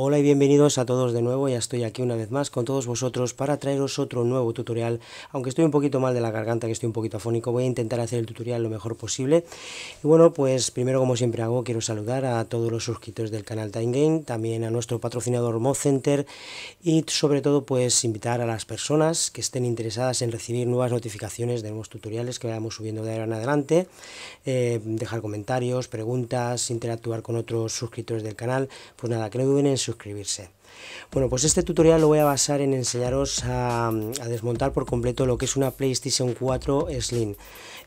Hola y bienvenidos a todos de nuevo, ya estoy aquí una vez más con todos vosotros para traeros otro nuevo tutorial. Aunque estoy un poquito mal de la garganta, que estoy un poquito afónico, voy a intentar hacer el tutorial lo mejor posible. Y bueno, pues primero, como siempre hago, quiero saludar a todos los suscriptores del canal Time Game, también a nuestro patrocinador Mod Center y sobre todo pues invitar a las personas que estén interesadas en recibir nuevas notificaciones de nuevos tutoriales que vayamos subiendo de ahora en adelante, dejar comentarios, preguntas, interactuar con otros suscriptores del canal. Pues nada, que no duden en suscribirse. Bueno, pues este tutorial lo voy a basar en enseñaros a desmontar por completo lo que es una PlayStation 4 Slim.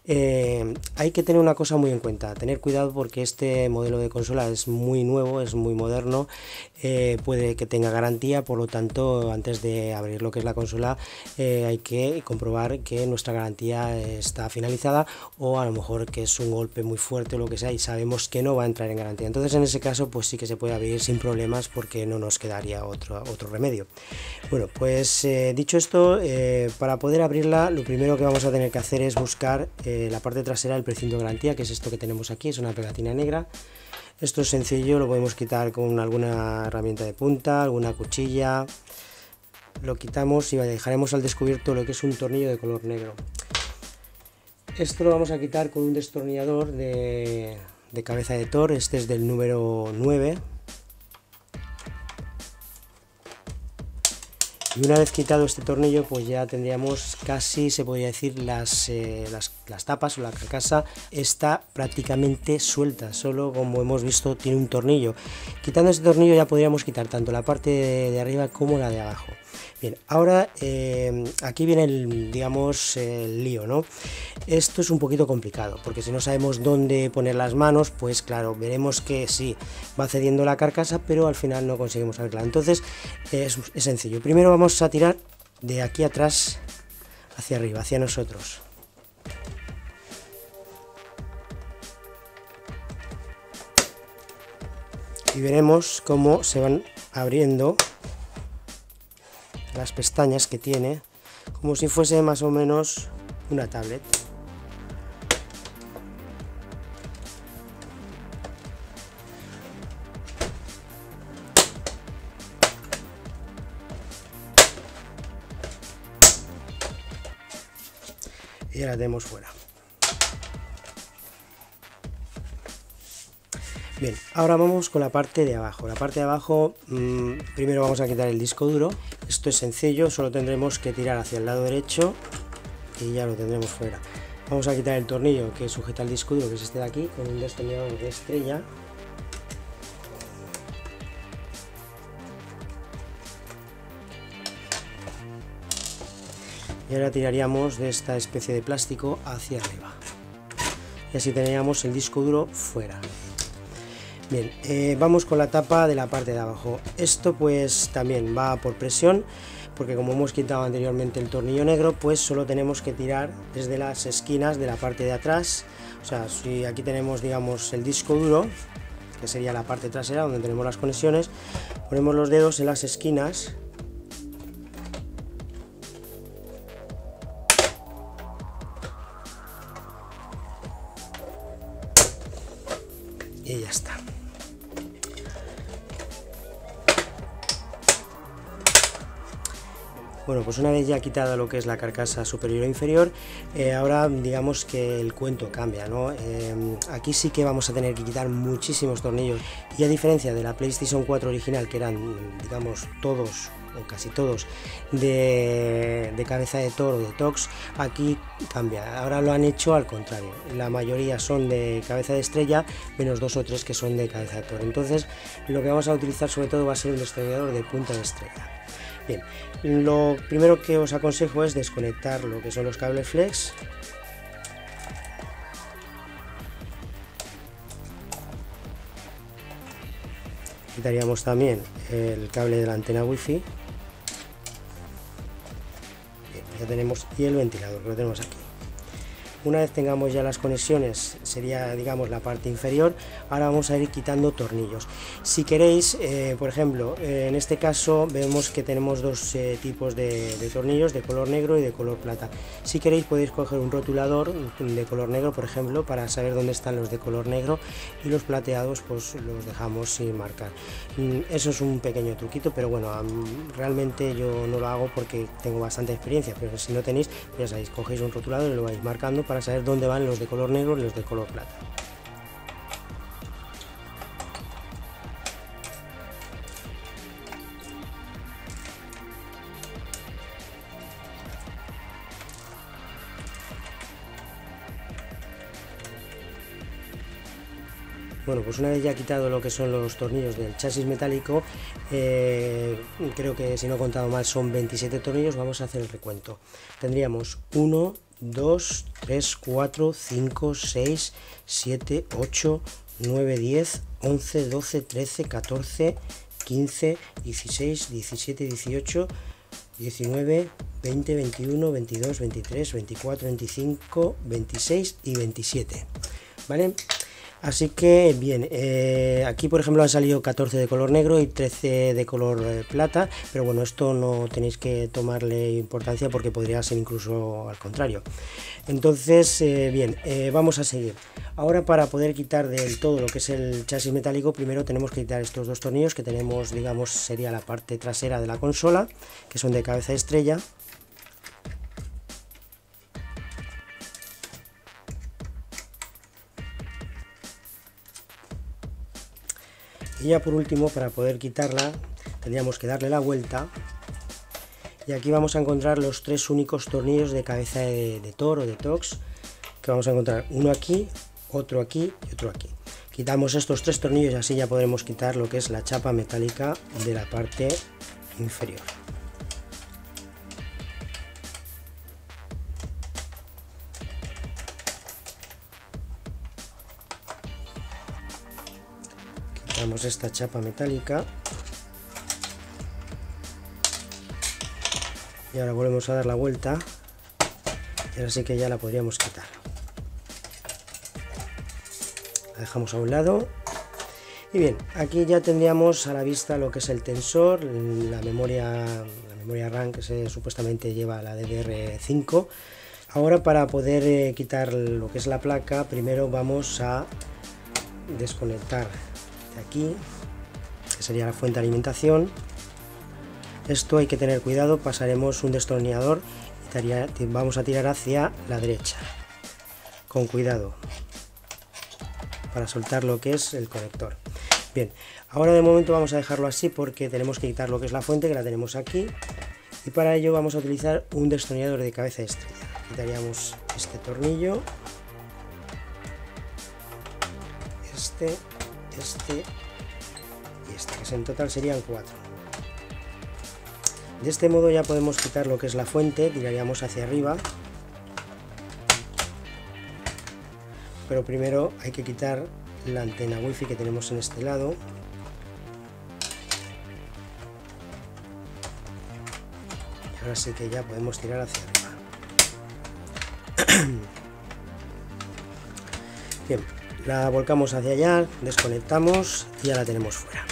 Hay que tener una cosa muy en cuenta, tener cuidado porque este modelo de consola es muy nuevo, es muy moderno, puede que tenga garantía, por lo tanto antes de abrir lo que es la consola hay que comprobar que nuestra garantía está finalizada, o a lo mejor que es un golpe muy fuerte o lo que sea y sabemos que no va a entrar en garantía. Entonces en ese caso pues sí que se puede abrir sin problemas porque no nos quedaría otro remedio. Bueno, pues dicho esto, para poder abrirla lo primero que vamos a tener que hacer es buscar la parte trasera del precinto de garantía, que es esto que tenemos aquí, es una pegatina negra. Esto es sencillo, lo podemos quitar con alguna herramienta de punta, alguna cuchilla. Lo quitamos y dejaremos al descubierto lo que es un tornillo de color negro. Esto lo vamos a quitar con un destornillador de cabeza de Thor, este es del número 9. Y una vez quitado este tornillo, pues ya tendríamos casi, se podría decir, las tapas o la carcasa está prácticamente suelta, solo como hemos visto tiene un tornillo. Quitando este tornillo ya podríamos quitar tanto la parte de arriba como la de abajo. Bien, ahora aquí viene el lío, ¿no? Esto es un poquito complicado, porque si no sabemos dónde poner las manos, pues claro, veremos que sí, va cediendo la carcasa, pero al final no conseguimos abrirla. Entonces es sencillo. Primero vamos a tirar de aquí atrás hacia arriba, hacia nosotros. Y veremos cómo se van abriendo las pestañas que tiene, como si fuese más o menos una tablet. Y ahora la tenemos fuera. Bien, ahora vamos con la parte de abajo. La parte de abajo, primero vamos a quitar el disco duro. Esto es sencillo, solo tendremos que tirar hacia el lado derecho y ya lo tendremos fuera. Vamos a quitar el tornillo que sujeta el disco duro, que es este de aquí, con un destornillador de estrella. Y ahora tiraríamos de esta especie de plástico hacia arriba. Y así tendríamos el disco duro fuera. Bien, vamos con la tapa de la parte de abajo. Esto pues también va por presión, porque como hemos quitado anteriormente el tornillo negro, pues solo tenemos que tirar desde las esquinas de la parte de atrás. O sea, si aquí tenemos, digamos, el disco duro, que sería la parte trasera donde tenemos las conexiones, ponemos los dedos en las esquinas y ya está. Bueno, pues una vez ya quitada lo que es la carcasa superior e inferior, ahora digamos que el cuento cambia, ¿no? Aquí sí que vamos a tener que quitar muchísimos tornillos, y a diferencia de la PlayStation 4 original, que eran, digamos, todos o casi todos de cabeza de Thor o de Tox, aquí cambia. Ahora lo han hecho al contrario, la mayoría son de cabeza de estrella, menos 2 o 3 que son de cabeza de Thor. Entonces lo que vamos a utilizar sobre todo va a ser un destornillador de punta de estrella. Bien, lo primero que os aconsejo es desconectar lo que son los cables flex. Quitaríamos también el cable de la antena wifi. Bien, ya tenemos, y el ventilador que lo tenemos aquí. Una vez tengamos ya las conexiones sería, digamos, la parte inferior. Ahora vamos a ir quitando tornillos. Si queréis, por ejemplo, en este caso vemos que tenemos dos tipos de tornillos, de color negro y de color plata. Si queréis podéis coger un rotulador de color negro, por ejemplo, para saber dónde están los de color negro, y los plateados pues los dejamos sin marcar. Eso es un pequeño truquito, pero bueno, realmente yo no lo hago porque tengo bastante experiencia, pero si no tenéis, ya sabéis, cogéis un rotulador y lo vais marcando para saber dónde van los de color negro y los de color plata. Bueno, pues una vez ya quitado lo que son los tornillos del chasis metálico, creo que si no he contado mal son 27 tornillos, vamos a hacer el recuento. Tendríamos 1, 2, 3, 4, 5, 6, 7, 8, 9, 10, 11, 12, 13, 14, 15, 16, 17, 18, 19, 20, 21, 22, 23, 24, 25, 26 y 27, ¿vale? Así que bien, aquí por ejemplo han salido 14 de color negro y 13 de color plata, pero bueno, esto no tenéis que tomarle importancia porque podría ser incluso al contrario. Entonces, bien, vamos a seguir. Ahora, para poder quitar del todo lo que es el chasis metálico, primero tenemos que quitar estos dos tornillos que tenemos, digamos, sería la parte trasera de la consola, que son de cabeza de estrella. Y ya por último, para poder quitarla, tendríamos que darle la vuelta. Y aquí vamos a encontrar los tres únicos tornillos de cabeza de toro o de tox, que vamos a encontrar uno aquí, otro aquí y otro aquí. Quitamos estos tres tornillos y así ya podremos quitar lo que es la chapa metálica de la parte inferior. Quitamos esta chapa metálica y ahora volvemos a dar la vuelta y ahora sí que ya la podríamos quitar. La dejamos a un lado y bien, aquí ya tendríamos a la vista lo que es el tensor, la memoria RAM que supuestamente lleva la DDR5. Ahora, para poder quitar lo que es la placa, primero vamos a desconectar de aquí, que sería la fuente de alimentación. Esto hay que tener cuidado, pasaremos un destornillador y vamos a tirar hacia la derecha con cuidado para soltar lo que es el conector. Bien, ahora de momento vamos a dejarlo así porque tenemos que quitar lo que es la fuente, que la tenemos aquí, y para ello vamos a utilizar un destornillador de cabeza de estrella. Quitaríamos este tornillo, este y este, que en total serían 4. De este modo ya podemos quitar lo que es la fuente, tiraríamos hacia arriba, pero primero hay que quitar la antena wifi que tenemos en este lado. Y ahora sí que ya podemos tirar hacia arriba. Bien, la volcamos hacia allá, desconectamos y ya la tenemos fuera.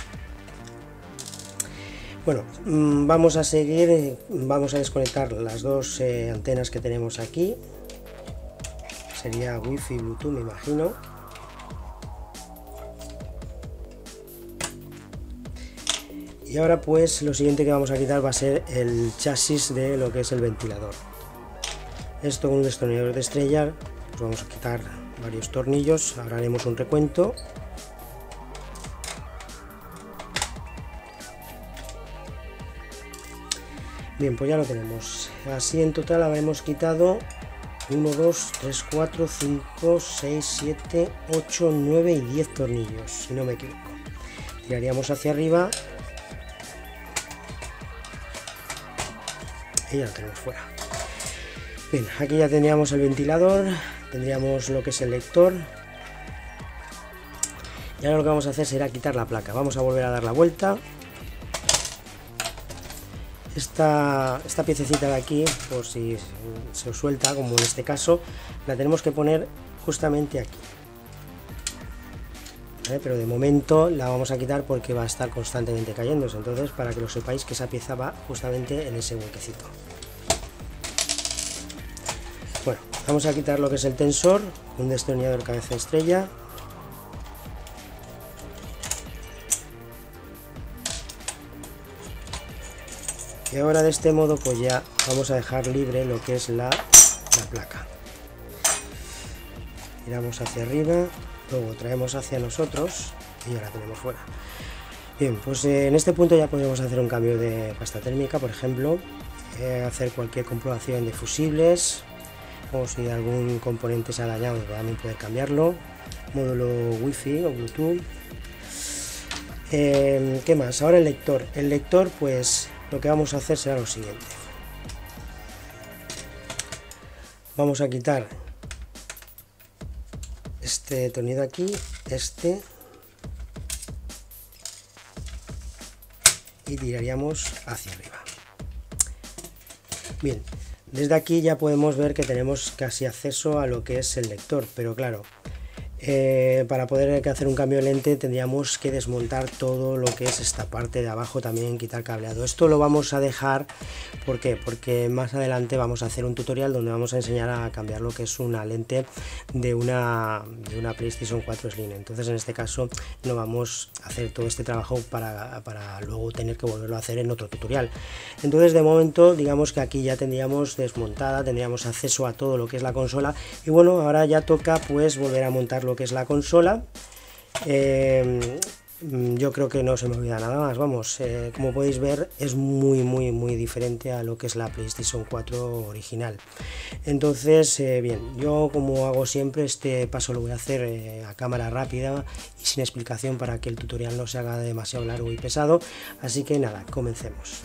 Bueno, vamos a seguir, vamos a desconectar las dos antenas que tenemos aquí. Sería Wi-Fi, Bluetooth, me imagino. Y ahora pues lo siguiente que vamos a quitar va a ser el chasis de lo que es el ventilador. Esto con un destornillador de estrella, pues vamos a quitar varios tornillos, ahora haremos un recuento. Bien, pues ya lo tenemos. Así en total habremos quitado 1, 2, 3, 4, 5, 6, 7, 8, 9 y 10 tornillos, si no me equivoco. Tiraríamos hacia arriba y ya lo tenemos fuera. Bien, aquí ya tendríamos el ventilador, tendríamos lo que es el lector. Y ahora lo que vamos a hacer será quitar la placa. Vamos a volver a dar la vuelta. Esta piececita de aquí, por si se os suelta, como en este caso, la tenemos que poner justamente aquí. ¿vale? Pero de momento la vamos a quitar porque va a estar constantemente cayéndose, entonces para que lo sepáis que esa pieza va justamente en ese huequecito. Bueno, vamos a quitar lo que es el tensor, un destornillador cabeza estrella. Y ahora de este modo pues ya vamos a dejar libre lo que es la placa. Giramos hacia arriba, luego traemos hacia nosotros y ya la tenemos fuera. Bien, pues en este punto ya podemos hacer un cambio de pasta térmica, por ejemplo, hacer cualquier comprobación de fusibles, o si algún componente se ha dañado también poder cambiarlo, módulo wifi o bluetooth. ¿Qué más? Ahora el lector. El lector, pues lo que vamos a hacer será lo siguiente. Vamos a quitar este tornillo aquí, y tiraríamos hacia arriba. Bien, desde aquí ya podemos ver que tenemos casi acceso a lo que es el lector, pero claro, para poder hacer un cambio de lente tendríamos que desmontar todo lo que es esta parte de abajo, también quitar cableado. Esto lo vamos a dejar, ¿por qué? Porque más adelante vamos a hacer un tutorial donde vamos a enseñar a cambiar lo que es una lente de una PlayStation 4 Slim. Entonces en este caso no vamos a hacer todo este trabajo para luego tener que volverlo a hacer en otro tutorial. Entonces de momento digamos que aquí ya tendríamos desmontada, tendríamos acceso a todo lo que es la consola, y bueno, ahora ya toca pues volver a montar lo que es la consola. Yo creo que no se me olvida nada más, vamos, como podéis ver es muy diferente a lo que es la PlayStation 4 original. Entonces bien, yo como hago siempre, este paso lo voy a hacer a cámara rápida y sin explicación para que el tutorial no se haga demasiado largo y pesado, así que nada, comencemos.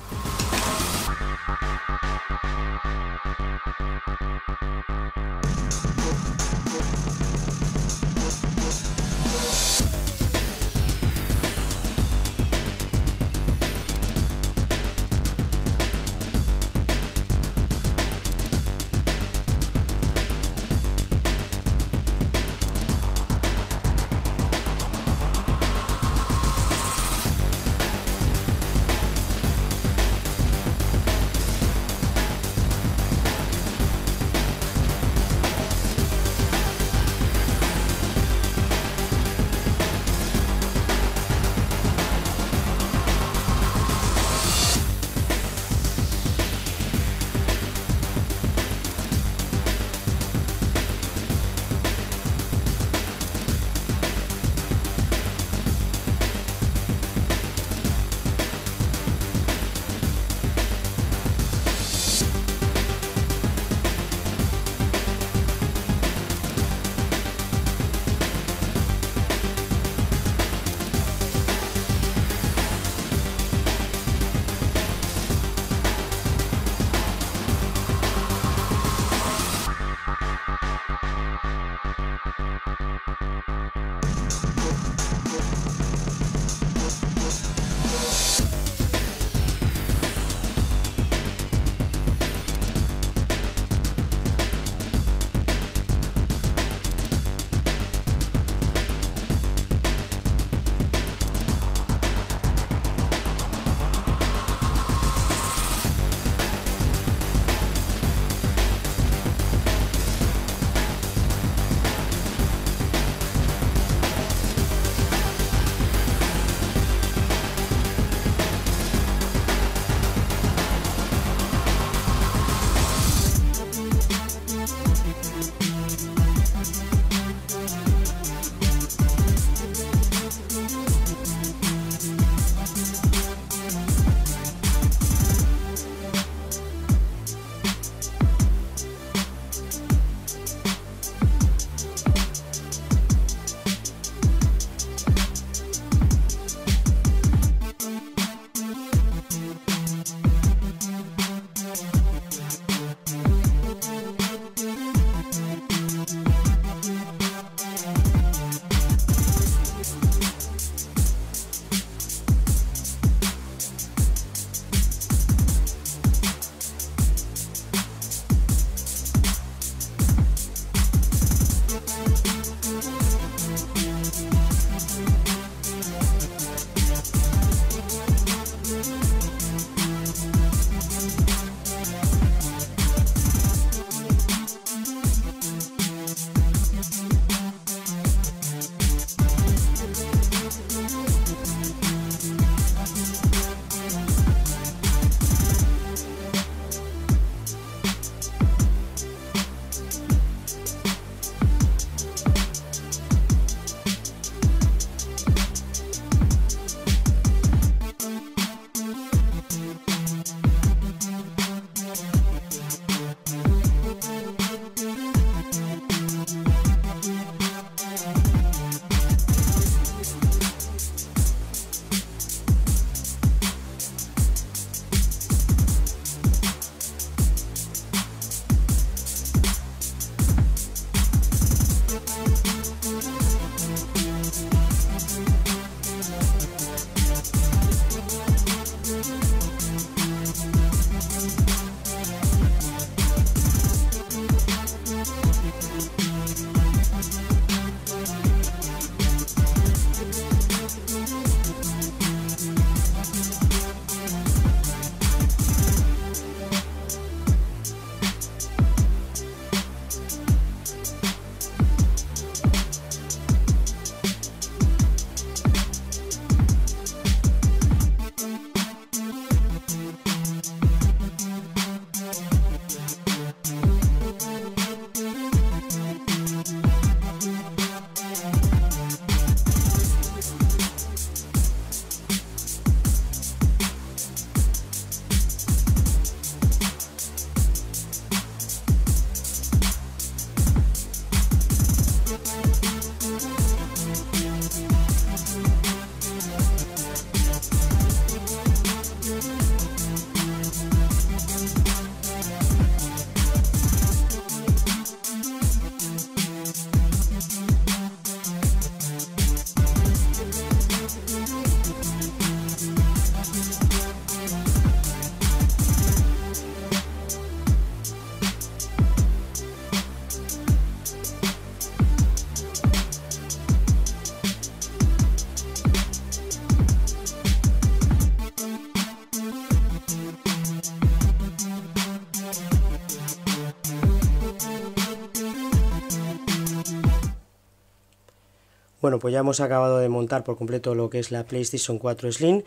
Bueno, pues ya hemos acabado de montar por completo lo que es la PlayStation 4 Slim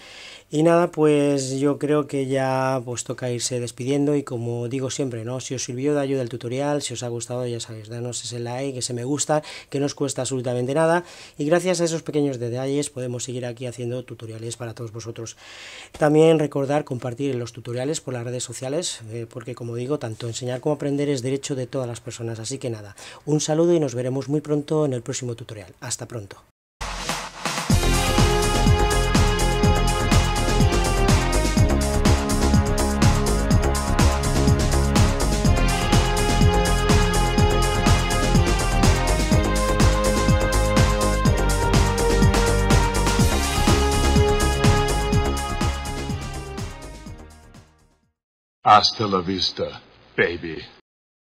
y nada, pues yo creo que ya pues toca irse despidiendo y como digo siempre, ¿no? Si os sirvió de ayuda el tutorial, si os ha gustado, ya sabéis, danos ese like, ese me gusta, que no os cuesta absolutamente nada y gracias a esos pequeños detalles podemos seguir aquí haciendo tutoriales para todos vosotros. También recordar compartir los tutoriales por las redes sociales, porque como digo, tanto enseñar como aprender es derecho de todas las personas, así que nada, un saludo y nos veremos muy pronto en el próximo tutorial. Hasta pronto. Hasta la vista, baby.